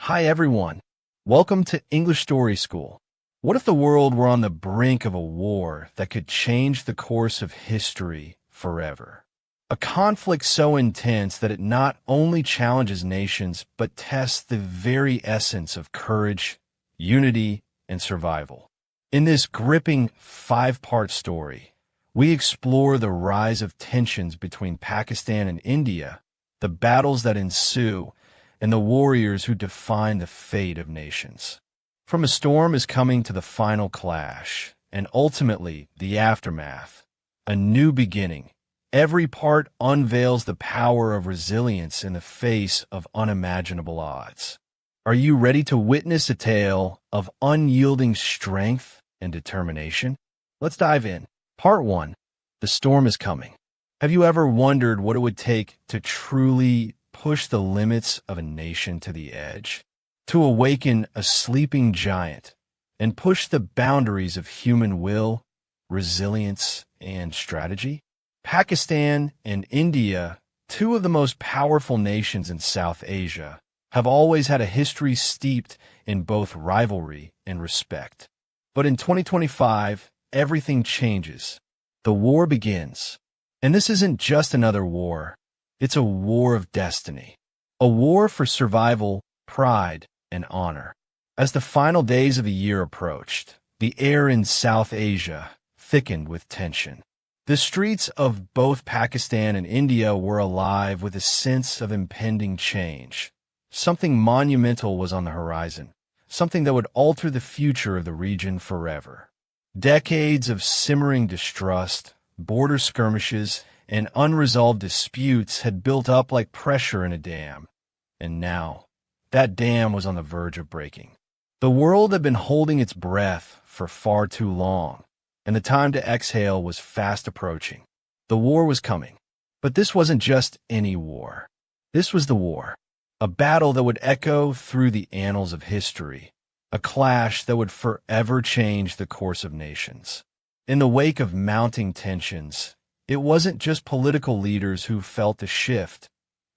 Hi everyone. Welcome to English Story School. What if the world were on the brink of a war that could change the course of history forever? A conflict so intense that it not only challenges nations, but tests the very essence of courage, unity, and survival. In this gripping five-part story, we explore the rise of tensions between Pakistan and India, the battles that ensue, and the warriors who define the fate of nations. From a storm is coming to the final clash, and ultimately the aftermath, a new beginning. Every part unveils the power of resilience in the face of unimaginable odds. Are you ready to witness a tale of unyielding strength and determination? Let's dive in. Part 1. The storm is coming. Have you ever wondered what it would take to truly push the limits of a nation to the edge? To awaken a sleeping giant and push the boundaries of human will, resilience, and strategy? Pakistan and India, two of the most powerful nations in South Asia, have always had a history steeped in both rivalry and respect. But in 2025, everything changes. The war begins. And this isn't just another war. It's a war of destiny. A war for survival, pride, and honor. As the final days of the year approached, the air in South Asia thickened with tension. The streets of both Pakistan and India were alive with a sense of impending change. Something monumental was on the horizon, something that would alter the future of the region forever. Decades of simmering distrust, border skirmishes, and unresolved disputes had built up like pressure in a dam. And now, that dam was on the verge of breaking. The world had been holding its breath for far too long, and the time to exhale was fast approaching. The war was coming. But this wasn't just any war. This was the war. A battle that would echo through the annals of history. A clash that would forever change the course of nations. In the wake of mounting tensions, it wasn't just political leaders who felt the shift.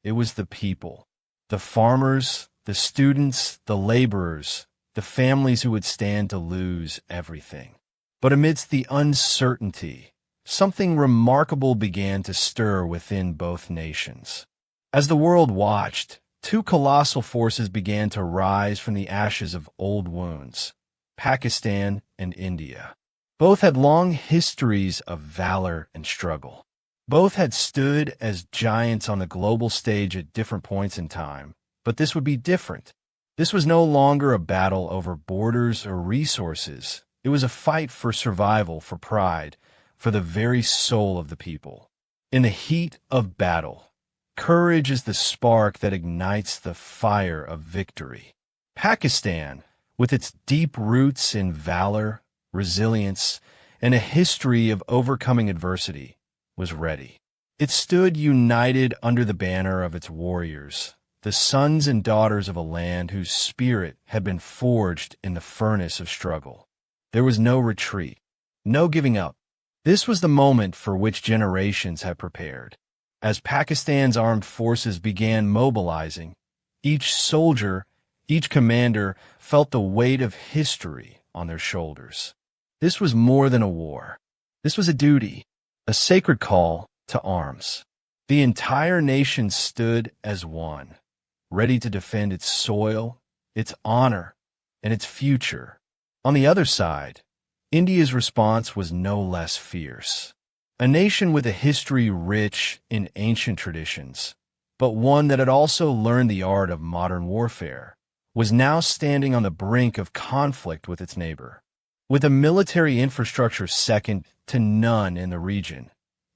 It was the people. The farmers, the students, the laborers, the families who would stand to lose everything. But amidst the uncertainty, something remarkable began to stir within both nations. As the world watched, two colossal forces began to rise from the ashes of old wounds, Pakistan and India. Both had long histories of valor and struggle. Both had stood as giants on the global stage at different points in time, but this would be different. This was no longer a battle over borders or resources. It was a fight for survival, for pride, for the very soul of the people. In the heat of battle, courage is the spark that ignites the fire of victory. Pakistan, with its deep roots in valor, resilience, and a history of overcoming adversity, was ready. It stood united under the banner of its warriors, the sons and daughters of a land whose spirit had been forged in the furnace of struggle. There was no retreat, no giving up. This was the moment for which generations had prepared. As Pakistan's armed forces began mobilizing, each soldier, each commander felt the weight of history on their shoulders. This was more than a war. This was a duty, a sacred call to arms. The entire nation stood as one, ready to defend its soil, its honor, and its future. On the other side, India's response was no less fierce. A nation with a history rich in ancient traditions, but one that had also learned the art of modern warfare, was now standing on the brink of conflict with its neighbor. With a military infrastructure second to none in the region,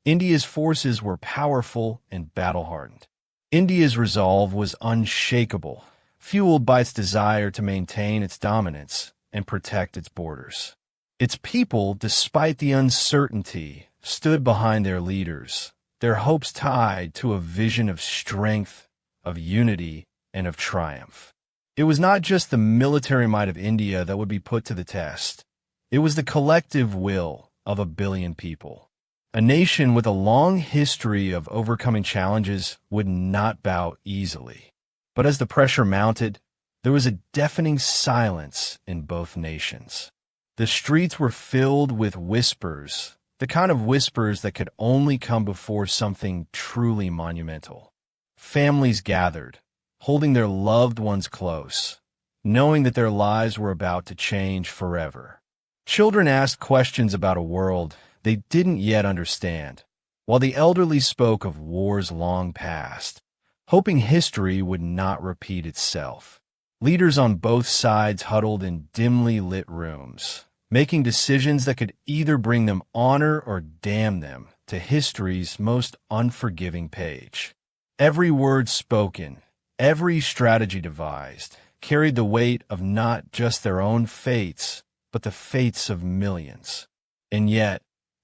India's forces were powerful and battle-hardened. India's resolve was unshakable, fueled by its desire to maintain its dominance and protect its borders. Its people, despite the uncertainty, stood behind their leaders, their hopes tied to a vision of strength, of unity, and of triumph. It was not just the military might of India that would be put to the test. It was the collective will of 1 billion people. A nation with a long history of overcoming challenges would not bow easily. But as the pressure mounted, There was a deafening silence in both nations. The streets were filled with whispers, the kind of whispers that could only come before something truly monumental. Families gathered, holding their loved ones close, knowing that their lives were about to change forever. Children asked questions about a world they didn't yet understand, while the elderly spoke of wars long past, hoping history would not repeat itself. Leaders on both sides huddled in dimly lit rooms, making decisions that could either bring them honor or damn them to history's most unforgiving page. Every word spoken, every strategy devised, carried the weight of not just their own fates, but the fates of millions. And yet,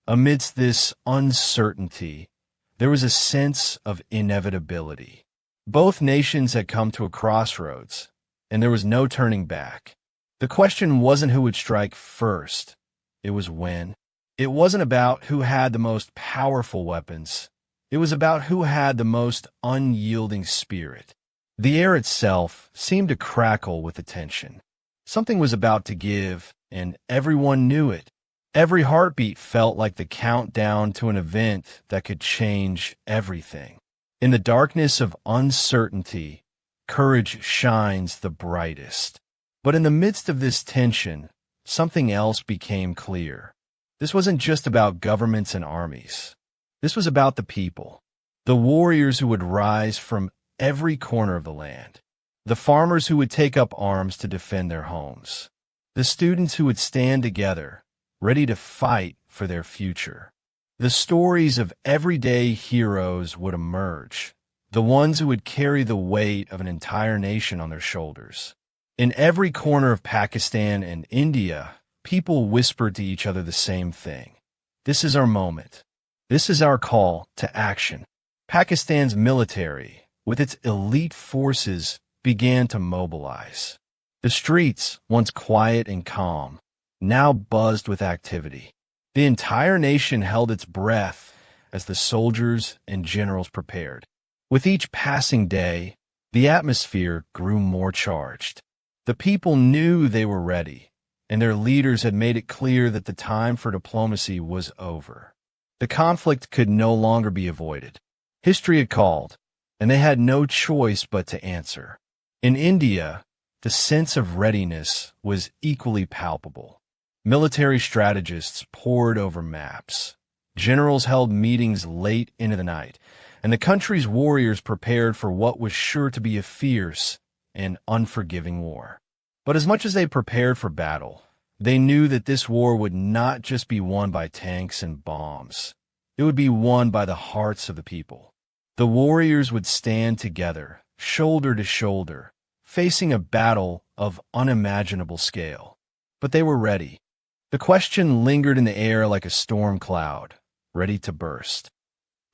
amidst this uncertainty, there was a sense of inevitability. Both nations had come to a crossroads, and there was no turning back. The question wasn't who would strike first, it was when. It wasn't about who had the most powerful weapons, it was about who had the most unyielding spirit. The air itself seemed to crackle with attention. Something was about to give, and everyone knew it. Every heartbeat felt like the countdown to an event that could change everything. In the darkness of uncertainty, courage shines the brightest. But in the midst of this tension, something else became clear. This wasn't just about governments and armies. This was about the people, the warriors who would rise from every corner of the land, the farmers who would take up arms to defend their homes, the students who would stand together, ready to fight for their future. The stories of everyday heroes would emerge, the ones who would carry the weight of an entire nation on their shoulders. In every corner of Pakistan and India, people whispered to each other the same thing. This is our moment. This is our call to action. Pakistan's military, with its elite forces, began to mobilize. The streets, once quiet and calm, now buzzed with activity. The entire nation held its breath as the soldiers and generals prepared. With each passing day, the atmosphere grew more charged. The people knew they were ready, and their leaders had made it clear that the time for diplomacy was over. The conflict could no longer be avoided. History had called, and they had no choice but to answer. In India, the sense of readiness was equally palpable. Military strategists pored over maps. Generals held meetings late into the night, and the country's warriors prepared for what was sure to be a fierce and unforgiving war. But as much as they prepared for battle, they knew that this war would not just be won by tanks and bombs. It would be won by the hearts of the people. The warriors would stand together, shoulder to shoulder, facing a battle of unimaginable scale. But they were ready. The question lingered in the air like a storm cloud, ready to burst.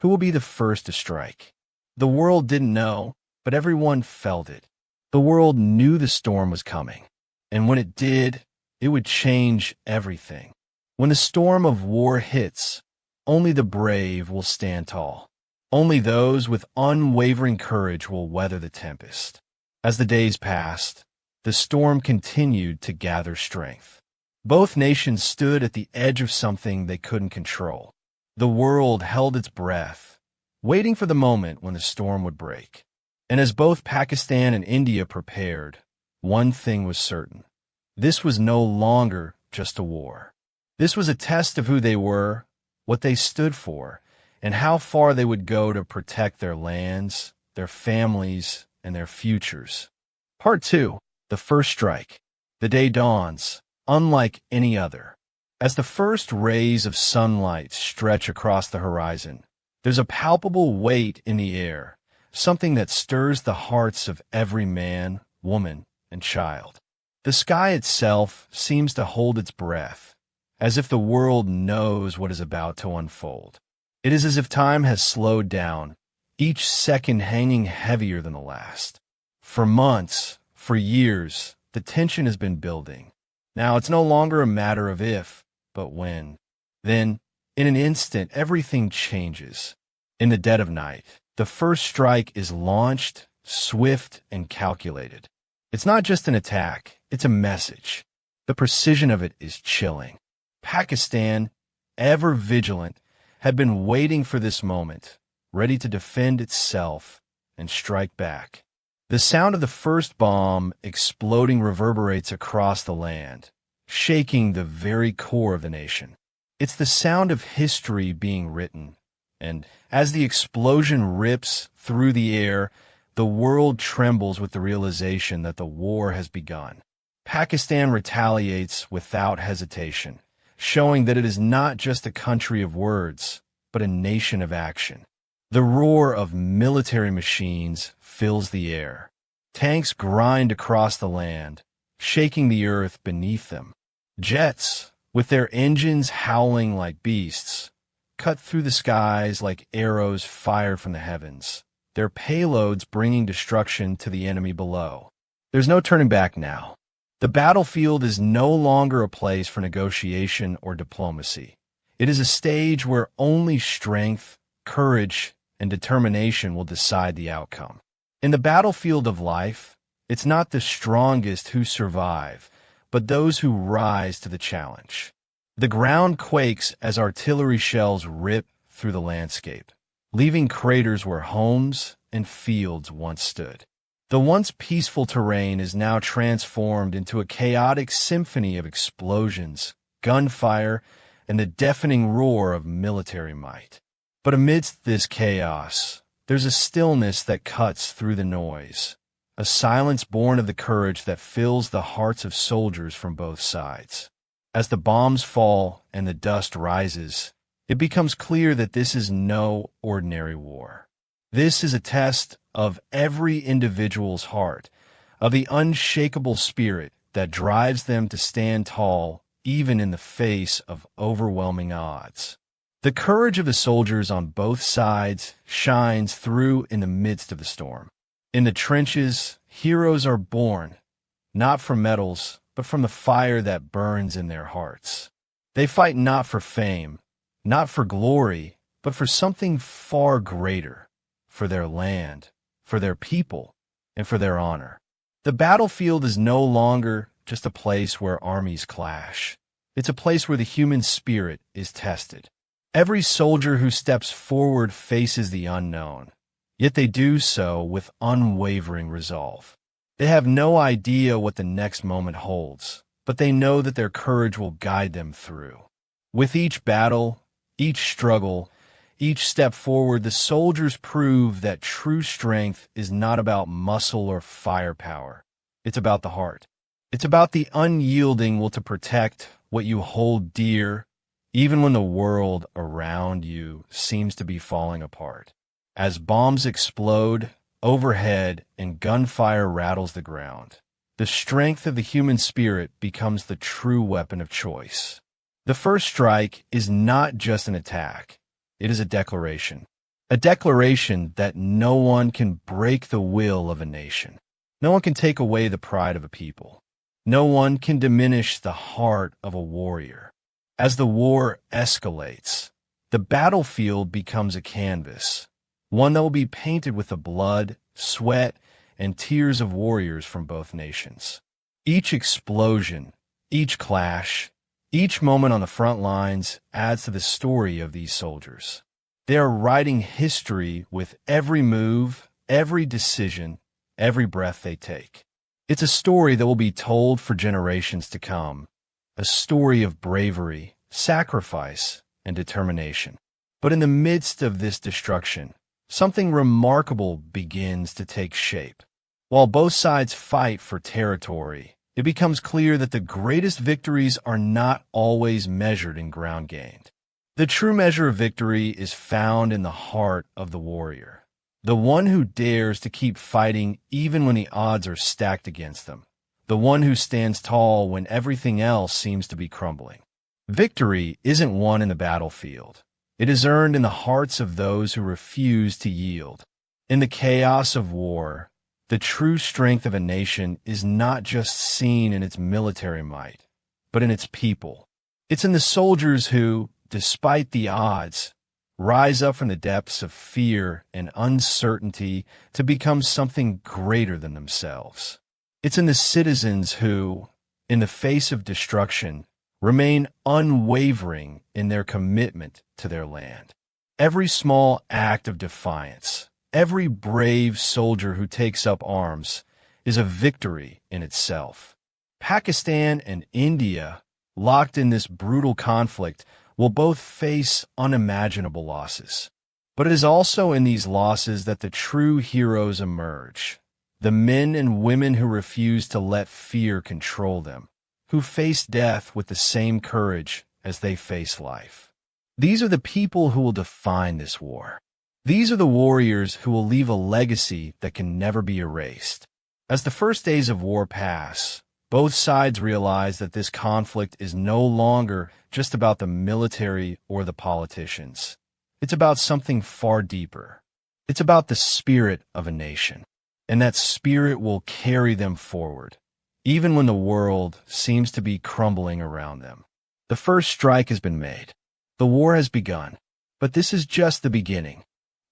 Who will be the first to strike? The world didn't know, but everyone felt it. The world knew the storm was coming, and when it did, it would change everything. When the storm of war hits, only the brave will stand tall. Only those with unwavering courage will weather the tempest. As the days passed, the storm continued to gather strength. Both nations stood at the edge of something they couldn't control. The world held its breath, waiting for the moment when the storm would break. And as both Pakistan and India prepared, one thing was certain. This was no longer just a war. This was a test of who they were, what they stood for, and how far they would go to protect their lands, their families, and their futures. Part 2. The First Strike. The day dawns, unlike any other. As the first rays of sunlight stretch across the horizon, there's a palpable weight in the air, something that stirs the hearts of every man, woman, and child. The sky itself seems to hold its breath, as if the world knows what is about to unfold. It is as if time has slowed down, each second hanging heavier than the last. For months, for years, the tension has been building. Now it's no longer a matter of if, but when. Then, in an instant, everything changes. In the dead of night, the first strike is launched, swift and calculated. It's not just an attack, it's a message. The precision of it is chilling. Pakistan, ever vigilant, had been waiting for this moment, ready to defend itself and strike back. The sound of the first bomb exploding reverberates across the land, shaking the very core of the nation. It's the sound of history being written, and as the explosion rips through the air, the world trembles with the realization that the war has begun. Pakistan retaliates without hesitation, showing that it is not just a country of words, but a nation of action. The roar of military machines fills the air. Tanks grind across the land, shaking the earth beneath them. Jets, with their engines howling like beasts, cut through the skies like arrows fired from the heavens, their payloads bringing destruction to the enemy below. There's no turning back now. The battlefield is no longer a place for negotiation or diplomacy. It is a stage where only strength, courage, and determination will decide the outcome. In the battlefield of life, it's not the strongest who survive, but those who rise to the challenge. The ground quakes as artillery shells rip through the landscape, leaving craters where homes and fields once stood. The once peaceful terrain is now transformed into a chaotic symphony of explosions, gunfire, and the deafening roar of military might. But amidst this chaos, there's a stillness that cuts through the noise, a silence born of the courage that fills the hearts of soldiers from both sides. As the bombs fall and the dust rises, it becomes clear that this is no ordinary war. This is a test of every individual's heart, of the unshakable spirit that drives them to stand tall even in the face of overwhelming odds. The courage of the soldiers on both sides shines through in the midst of the storm. In the trenches, heroes are born, not from medals, but from the fire that burns in their hearts. They fight not for fame, not for glory, but for something far greater, for their land, for their people, and for their honor. The battlefield is no longer just a place where armies clash. It's a place where the human spirit is tested. Every soldier who steps forward faces the unknown, yet they do so with unwavering resolve. They have no idea what the next moment holds, but they know that their courage will guide them through. With each battle, each struggle, each step forward, the soldiers prove that true strength is not about muscle or firepower. It's about the heart. It's about the unyielding will to protect what you hold dear, even when the world around you seems to be falling apart. As bombs explode overhead and gunfire rattles the ground, the strength of the human spirit becomes the true weapon of choice. The first strike is not just an attack. It is a declaration that no one can break the will of a nation. No one can take away the pride of a people. No one can diminish the heart of a warrior. As the war escalates, the battlefield becomes a canvas, one that will be painted with the blood, sweat, and tears of warriors from both nations. Each explosion, each clash, each moment on the front lines adds to the story of these soldiers. They are writing history with every move, every decision, every breath they take. It's a story that will be told for generations to come, a story of bravery, sacrifice, and determination. But in the midst of this destruction, something remarkable begins to take shape. While both sides fight for territory, it becomes clear that the greatest victories are not always measured in ground gained. The true measure of victory is found in the heart of the warrior, the one who dares to keep fighting even when the odds are stacked against them, the one who stands tall when everything else seems to be crumbling. Victory isn't won in the battlefield. It is earned in the hearts of those who refuse to yield. In the chaos of war, the true strength of a nation is not just seen in its military might, but in its people. It's in the soldiers who, despite the odds, rise up from the depths of fear and uncertainty to become something greater than themselves. It's in the citizens who, in the face of destruction, remain unwavering in their commitment to their land. Every small act of defiance, every brave soldier who takes up arms, is a victory in itself. Pakistan and India, locked in this brutal conflict, will both face unimaginable losses. But it is also in these losses that the true heroes emerge. The men and women who refuse to let fear control them, who face death with the same courage as they face life. These are the people who will define this war. These are the warriors who will leave a legacy that can never be erased. As the first days of war pass, both sides realize that this conflict is no longer just about the military or the politicians. It's about something far deeper. It's about the spirit of a nation, and that spirit will carry them forward, even when the world seems to be crumbling around them. The first strike has been made. The war has begun, but this is just the beginning.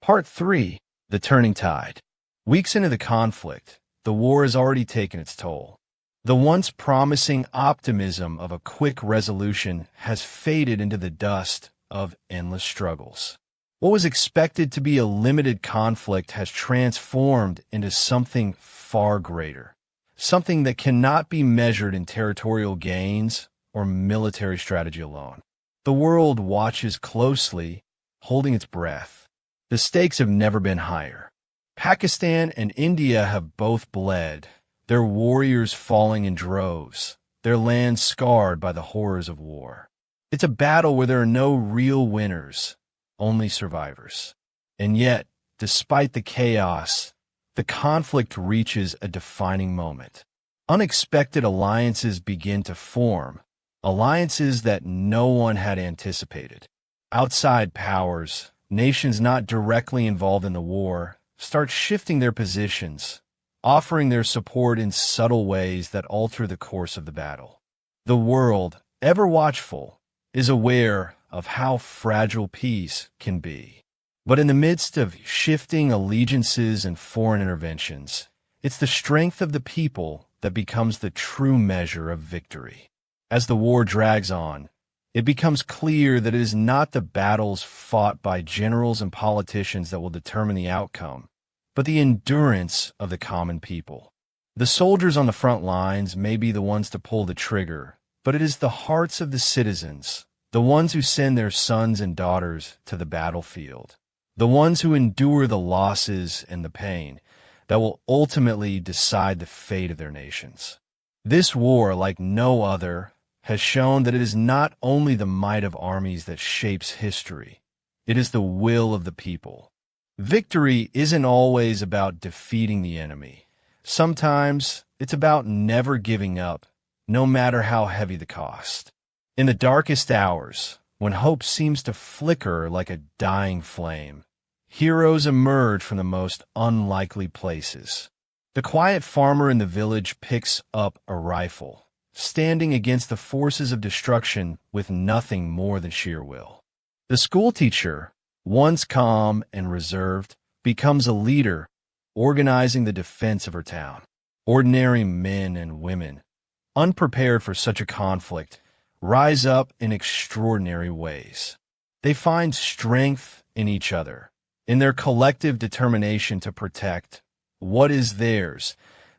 Part 3, The Turning Tide. Weeks into the conflict, the war has already taken its toll. The once promising optimism of a quick resolution has faded into the dust of endless struggles. What was expected to be a limited conflict has transformed into something far greater, something that cannot be measured in territorial gains or military strategy alone. The world watches closely, holding its breath. The stakes have never been higher. Pakistan and India have both bled, their warriors falling in droves, their lands scarred by the horrors of war. It's a battle where there are no real winners, only survivors. And yet, despite the chaos, the conflict reaches a defining moment. Unexpected alliances begin to form, alliances that no one had anticipated. Outside powers, nations not directly involved in the war, start shifting their positions, offering their support in subtle ways that alter the course of the battle. The world, ever watchful, is aware of how fragile peace can be. But in the midst of shifting allegiances and foreign interventions, it's the strength of the people that becomes the true measure of victory. As the war drags on, it becomes clear that it is not the battles fought by generals and politicians that will determine the outcome, but the endurance of the common people. The soldiers on the front lines may be the ones to pull the trigger, but it is the hearts of the citizens, the ones who send their sons and daughters to the battlefield, the ones who endure the losses and the pain, that will ultimately decide the fate of their nations. This war, like no other, has shown that it is not only the might of armies that shapes history, it is the will of the people. Victory isn't always about defeating the enemy. Sometimes it's about never giving up, no matter how heavy the cost. In the darkest hours, when hope seems to flicker like a dying flame, heroes emerge from the most unlikely places. The quiet farmer in the village picks up a rifle, standing against the forces of destruction with nothing more than sheer will. The schoolteacher, once calm and reserved, becomes a leader, organizing the defense of her town. Ordinary men and women, unprepared for such a conflict, rise up in extraordinary ways. They find strength in each other, in their collective determination to protect what is theirs,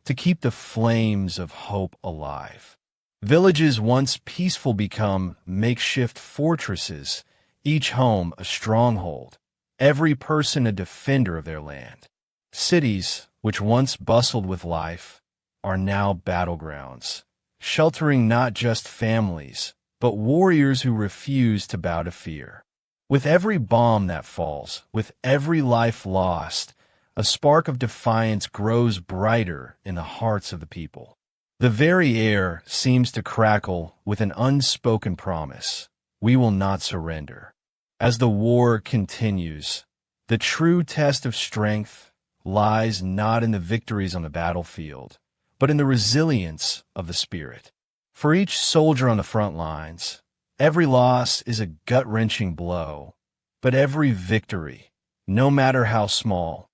to keep the flames of hope alive. Villages once peaceful become makeshift fortresses, each home a stronghold, every person a defender of their land. Cities, which once bustled with life, are now battlegrounds, sheltering not just families, but warriors who refuse to bow to fear. With every bomb that falls, with every life lost, a spark of defiance grows brighter in the hearts of the people. The very air seems to crackle with an unspoken promise: we will not surrender. As the war continues, the true test of strength lies not in the victories on the battlefield, but in the resilience of the spirit. For each soldier on the front lines, every loss is a gut-wrenching blow, but every victory, no matter how small,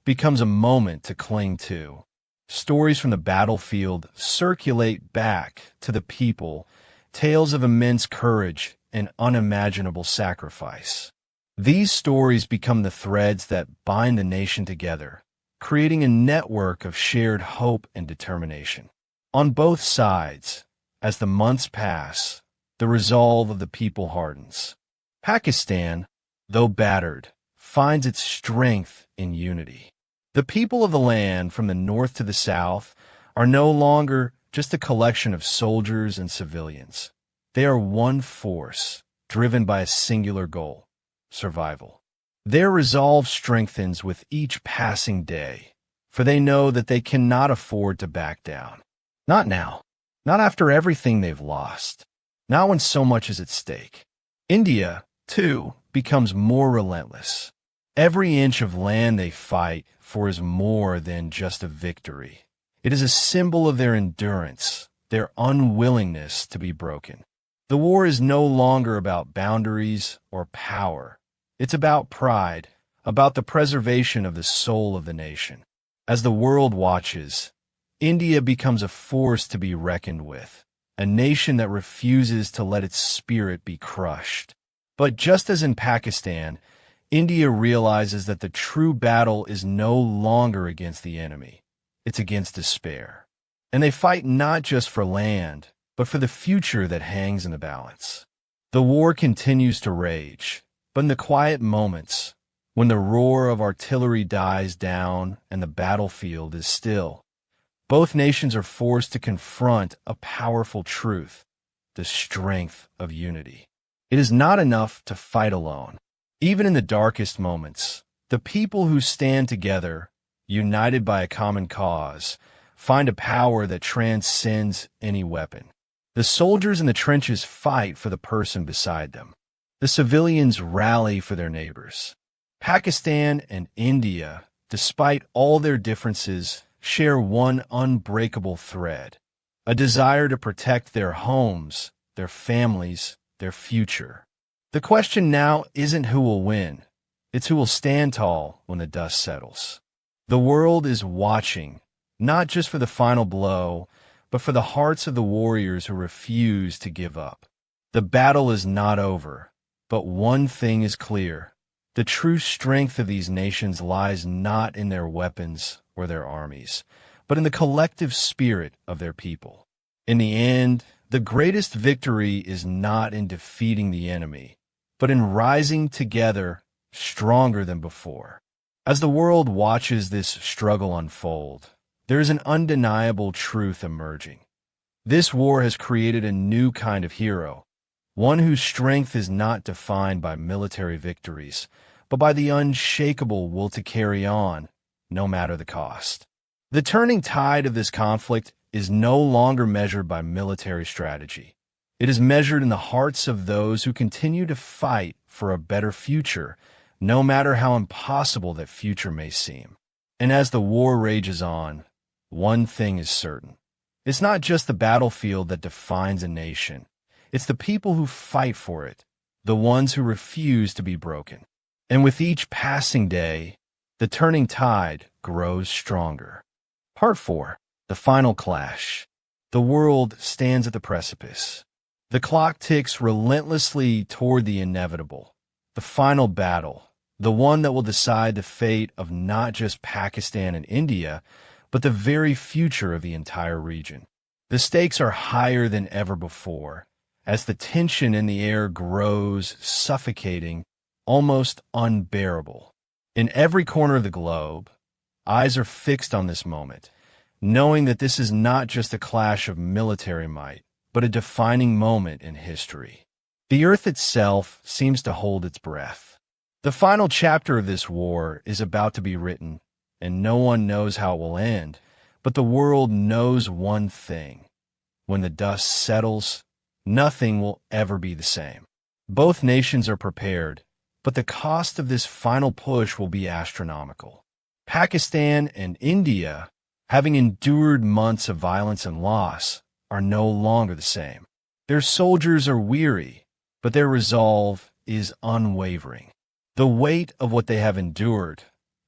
becomes a moment to cling to. stories from the battlefield circulate back to the people, tales of immense courage and unimaginable sacrifice. These stories become the threads that bind the nation together, creating a network of shared hope and determination. On both sides, as the months pass, the resolve of the people hardens. Pakistan, though battered, finds its strength in unity. The people of the land, from the north to the south, are no longer just a collection of soldiers and civilians. They are one force, driven by a singular goal: survival. Their resolve strengthens with each passing day, for they know that they cannot afford to back down. Not now. Not after everything they've lost. Not when so much is at stake. India, too, becomes more relentless. Every inch of land they fight for is more than just a victory. It is a symbol of their endurance, their unwillingness to be broken. The war is no longer about boundaries or power. It's about pride, about the preservation of the soul of the nation. As the world watches, India becomes a force to be reckoned with, a nation that refuses to let its spirit be crushed. But just as in Pakistan, India realizes that the true battle is no longer against the enemy. It's against despair. And they fight not just for land, but for the future that hangs in the balance. The war continues to rage, but in the quiet moments, when the roar of artillery dies down and the battlefield is still, both nations are forced to confront a powerful truth: the strength of unity. It is not enough to fight alone. Even in the darkest moments, the people who stand together, united by a common cause, find a power that transcends any weapon. The soldiers in the trenches fight for the person beside them. The civilians rally for their neighbors. Pakistan and India, despite all their differences, share one unbreakable thread: a desire to protect their homes, their families, their future. The question now isn't who will win, it's who will stand tall when the dust settles. The world is watching, not just for the final blow, but for the hearts of the warriors who refuse to give up. The battle is not over, but one thing is clear: the true strength of these nations lies not in their weapons or their armies, but in the collective spirit of their people. In the end, the greatest victory is not in defeating the enemy, but in rising together stronger than before. As the world watches this struggle unfold, there is an undeniable truth emerging. This war has created a new kind of hero, one whose strength is not defined by military victories, but by the unshakable will to carry on, no matter the cost. The turning tide of this conflict is no longer measured by military strategy. It is measured in the hearts of those who continue to fight for a better future, no matter how impossible that future may seem. And as the war rages on, one thing is certain: it's not just the battlefield that defines a nation. It's the people who fight for it, the ones who refuse to be broken. And with each passing day, the turning tide grows stronger. Part 4. The Final Clash. The world stands at the precipice. The clock ticks relentlessly toward the inevitable, the final battle, the one that will decide the fate of not just Pakistan and India, but the very future of the entire region. The stakes are higher than ever before, as the tension in the air grows suffocating, almost unbearable. In every corner of the globe, eyes are fixed on this moment, knowing that this is not just a clash of military might, but a defining moment in history. The earth itself seems to hold its breath. The final chapter of this war is about to be written, and no one knows how it will end, but the world knows one thing: when the dust settles, nothing will ever be the same. Both nations are prepared, but the cost of this final push will be astronomical. Pakistan and India, having endured months of violence and loss, are no longer the same. Their soldiers are weary, but their resolve is unwavering. The weight of what they have endured,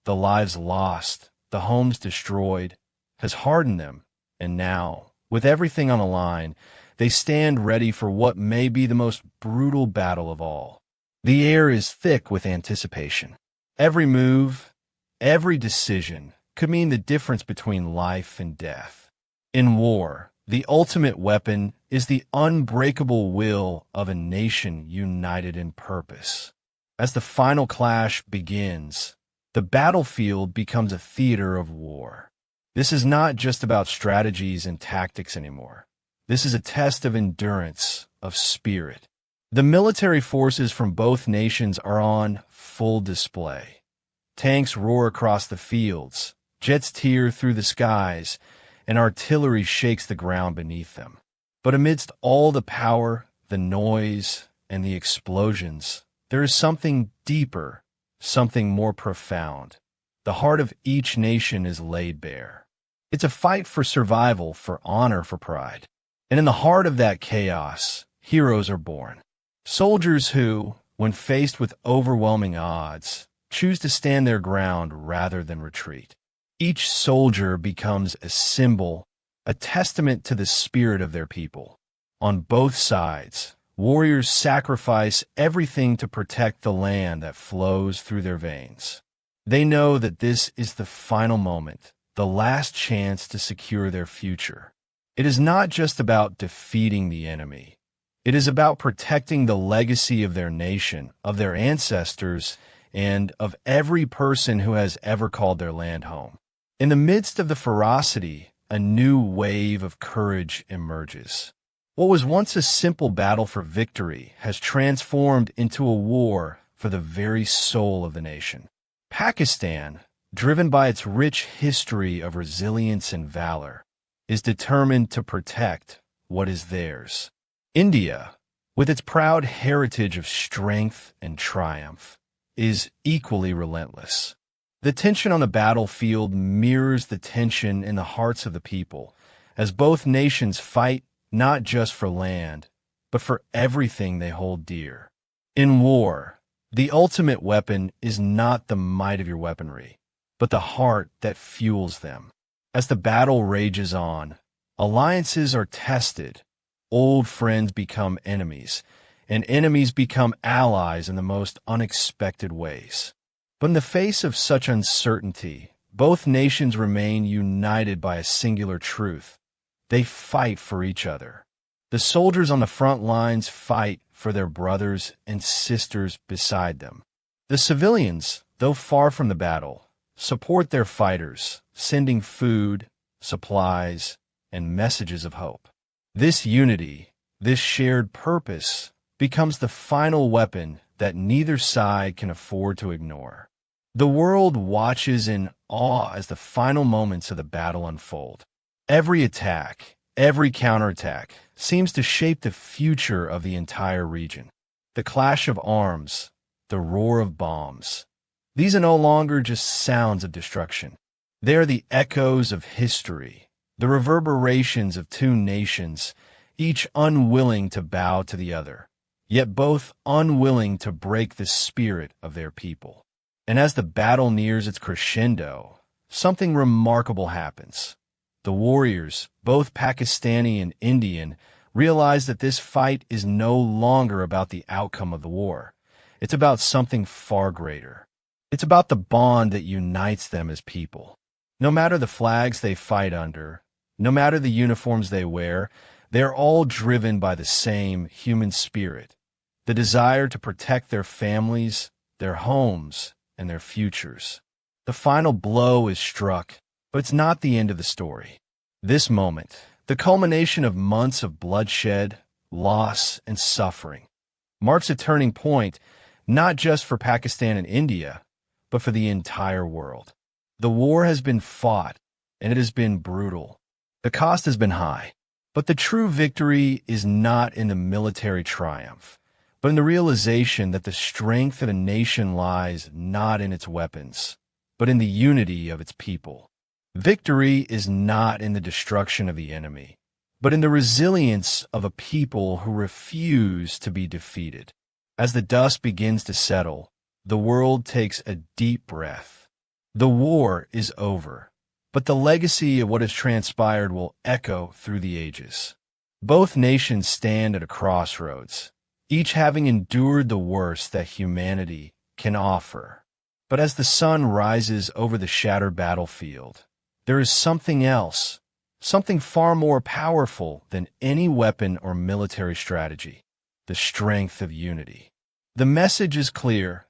the lives lost, the homes destroyed, has hardened them, and now, with everything on the line, they stand ready for what may be the most brutal battle of all. The air is thick with anticipation. Every move, every decision could mean the difference between life and death. In war, the ultimate weapon is the unbreakable will of a nation united in purpose. As the final clash begins, the battlefield becomes a theater of war. This is not just about strategies and tactics anymore. This is a test of endurance, of spirit. The military forces from both nations are on full display. Tanks roar across the fields, jets tear through the skies, and artillery shakes the ground beneath them. But amidst all the power, the noise, and the explosions, there is something deeper, something more profound. The heart of each nation is laid bare. It's a fight for survival, for honor, for pride. And in the heart of that chaos, heroes are born. Soldiers who, when faced with overwhelming odds, choose to stand their ground rather than retreat. Each soldier becomes a symbol, a testament to the spirit of their people. On both sides, warriors sacrifice everything to protect the land that flows through their veins. They know that this is the final moment, the last chance to secure their future. It is not just about defeating the enemy. It is about protecting the legacy of their nation, of their ancestors, and of every person who has ever called their land home. In the midst of the ferocity, a new wave of courage emerges. What was once a simple battle for victory has transformed into a war for the very soul of the nation. Pakistan, driven by its rich history of resilience and valor, is determined to protect what is theirs. India, with its proud heritage of strength and triumph, is equally relentless. The tension on the battlefield mirrors the tension in the hearts of the people, as both nations fight not just for land, but for everything they hold dear. In war, the ultimate weapon is not the might of your weaponry, but the heart that fuels them. As the battle rages on, alliances are tested, old friends become enemies, and enemies become allies in the most unexpected ways. But in the face of such uncertainty, both nations remain united by a singular truth. They fight for each other. The soldiers on the front lines fight for their brothers and sisters beside them. The civilians, though far from the battle, support their fighters, sending food, supplies, and messages of hope. This unity, this shared purpose, becomes the final weapon that neither side can afford to ignore. The world watches in awe as the final moments of the battle unfold. Every attack, every counterattack, seems to shape the future of the entire region. The clash of arms, the roar of bombs, these are no longer just sounds of destruction. They are the echoes of history, the reverberations of two nations, each unwilling to bow to the other, yet both unwilling to break the spirit of their people. And as the battle nears its crescendo, something remarkable happens. The warriors, both Pakistani and Indian, realize that this fight is no longer about the outcome of the war. It's about something far greater. It's about the bond that unites them as people. No matter the flags they fight under, no matter the uniforms they wear, they're all driven by the same human spirit, the desire to protect their families, their homes, and their futures. The final blow is struck, but it's not the end of the story. This moment, the culmination of months of bloodshed, loss, and suffering, marks a turning point not just for Pakistan and India, but for the entire world. The war has been fought, and it has been brutal. The cost has been high, but the true victory is not in the military triumph, but in the realization that the strength of a nation lies not in its weapons, but in the unity of its people. Victory is not in the destruction of the enemy, but in the resilience of a people who refuse to be defeated. As the dust begins to settle, the world takes a deep breath. The war is over. but the legacy of what has transpired will echo through the ages. Both nations stand at a crossroads, each having endured the worst that humanity can offer. But as the sun rises over the shattered battlefield, there is something else, something far more powerful than any weapon or military strategy: the strength of unity. The message is clear.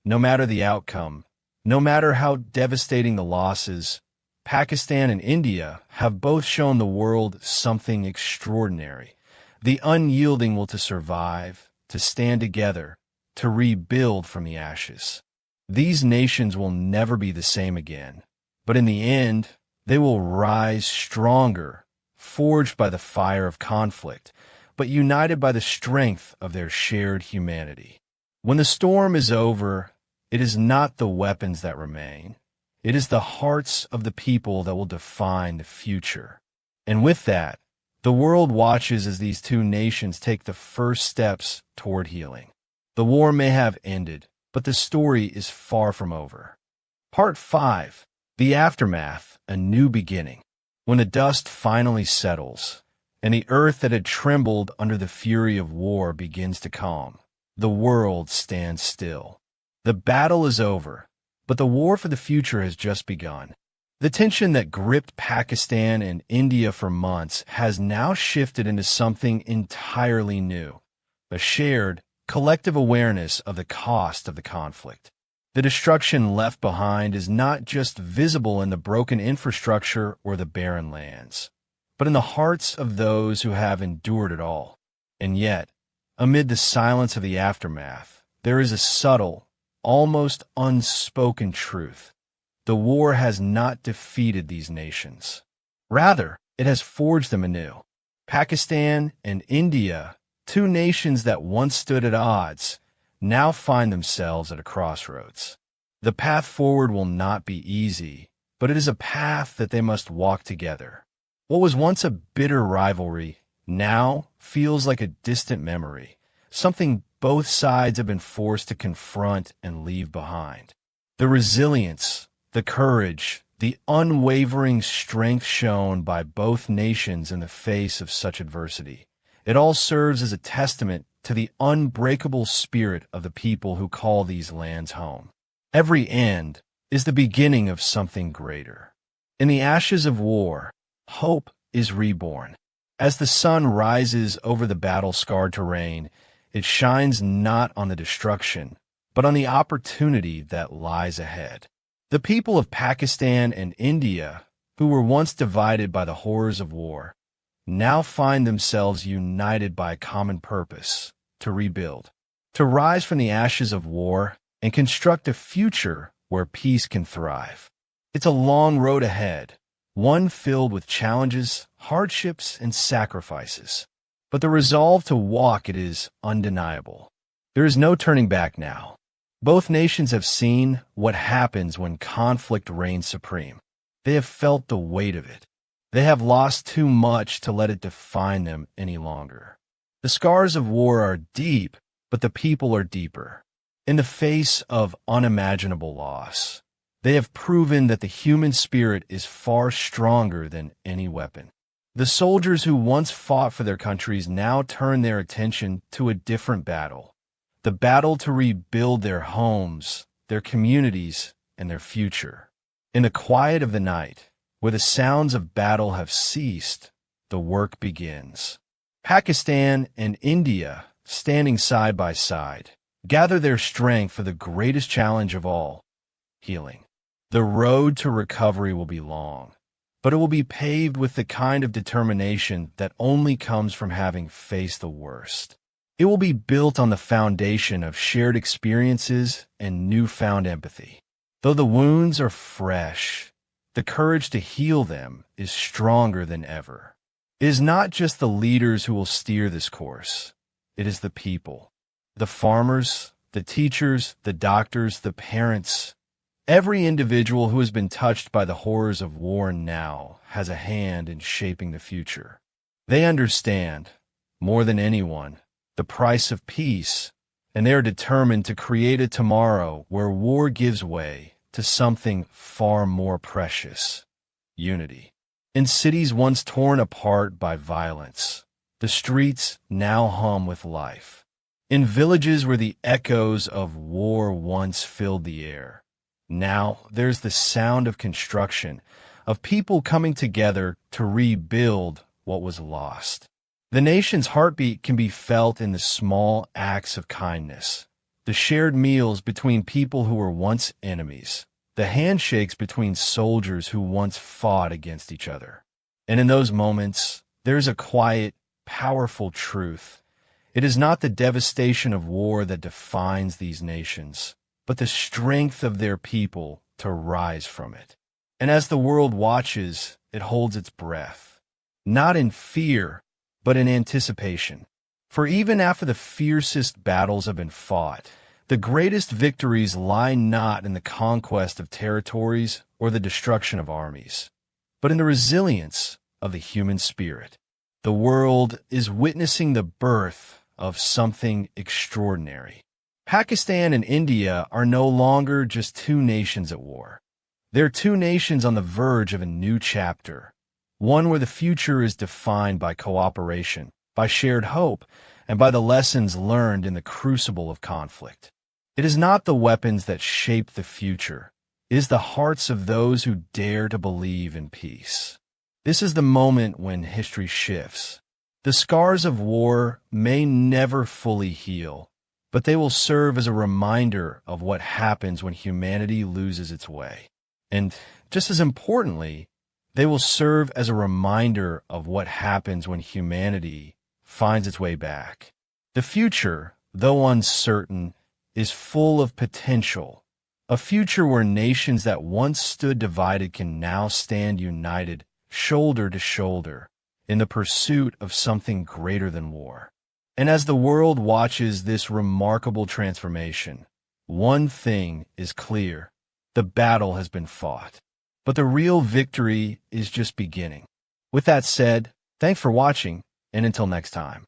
No matter the outcome, no matter how devastating the losses, Pakistan and India have both shown the world something extraordinary: the unyielding will to survive, to stand together, to rebuild from the ashes. These nations will never be the same again, but in the end, they will rise stronger, forged by the fire of conflict, but united by the strength of their shared humanity. When the storm is over, it is not the weapons that remain. It is the hearts of the people that will define the future. And with that, the world watches as these two nations take the first steps toward healing. The war may have ended, but the story is far from over. Part 5. The Aftermath, a New Beginning. When the dust finally settles, and the earth that had trembled under the fury of war begins to calm, the world stands still. The battle is over, but the war for the future has just begun. The tension that gripped Pakistan and India for months has now shifted into something entirely new: a shared, collective awareness of the cost of the conflict. The destruction left behind is not just visible in the broken infrastructure or the barren lands, but in the hearts of those who have endured it all. And yet, amid the silence of the aftermath, there is a subtle, almost unspoken truth. The war has not defeated these nations. Rather, it has forged them anew. Pakistan and India, two nations that once stood at odds, now find themselves at a crossroads. The path forward will not be easy, but it is a path that they must walk together. What was once a bitter rivalry now feels like a distant memory, something both sides have been forced to confront and leave behind. The resilience, the courage, the unwavering strength shown by both nations in the face of such adversity, it all serves as a testament to the unbreakable spirit of the people who call these lands home. Every end is the beginning of something greater. In the ashes of war, hope is reborn. As the sun rises over the battle-scarred terrain, it shines not on the destruction, but on the opportunity that lies ahead. The people of Pakistan and India, who were once divided by the horrors of war, now find themselves united by a common purpose: to rebuild, to rise from the ashes of war and construct a future where peace can thrive. It's a long road ahead, one filled with challenges, hardships, and sacrifices. But the resolve to walk it is undeniable. There is no turning back now. Both nations have seen what happens when conflict reigns supreme. They have felt the weight of it. They have lost too much to let it define them any longer. The scars of war are deep, but the people are deeper. In the face of unimaginable loss, they have proven that the human spirit is far stronger than any weapon. The soldiers who once fought for their countries now turn their attention to a different battle: the battle to rebuild their homes, their communities, and their future. In the quiet of the night, where the sounds of battle have ceased, the work begins. Pakistan and India, standing side by side, gather their strength for the greatest challenge of all: healing. The road to recovery will be long, but it will be paved with the kind of determination that only comes from having faced the worst. It will be built on the foundation of shared experiences and newfound empathy. Though the wounds are fresh, the courage to heal them is stronger than ever. It is not just the leaders who will steer this course. It is the people. The farmers, the teachers, the doctors, the parents. Every individual who has been touched by the horrors of war now has a hand in shaping the future. They understand, more than anyone, the price of peace, and they are determined to create a tomorrow where war gives way to something far more precious: unity. In cities once torn apart by violence, the streets now hum with life. In villages where the echoes of war once filled the air, now there's the sound of construction, of people coming together to rebuild what was lost. The nation's heartbeat can be felt in the small acts of kindness, the shared meals between people who were once enemies, the handshakes between soldiers who once fought against each other. And in those moments, there's a quiet, powerful truth. It is not the devastation of war that defines these nations, but the strength of their people to rise from it. And as the world watches, it holds its breath, not in fear, but in anticipation. For even after the fiercest battles have been fought, the greatest victories lie not in the conquest of territories or the destruction of armies, but in the resilience of the human spirit. The world is witnessing the birth of something extraordinary. Pakistan and India are no longer just two nations at war. They're two nations on the verge of a new chapter, one where the future is defined by cooperation, by shared hope, and by the lessons learned in the crucible of conflict. It is not the weapons that shape the future. It is the hearts of those who dare to believe in peace. This is the moment when history shifts. The scars of war may never fully heal, but they will serve as a reminder of what happens when humanity loses its way. And just as importantly, they will serve as a reminder of what happens when humanity finds its way back. The future, though uncertain, is full of potential. A future where nations that once stood divided can now stand united, shoulder to shoulder, in the pursuit of something greater than war. And as the world watches this remarkable transformation, one thing is clear: the battle has been fought, but the real victory is just beginning. With that said, thanks for watching, and until next time.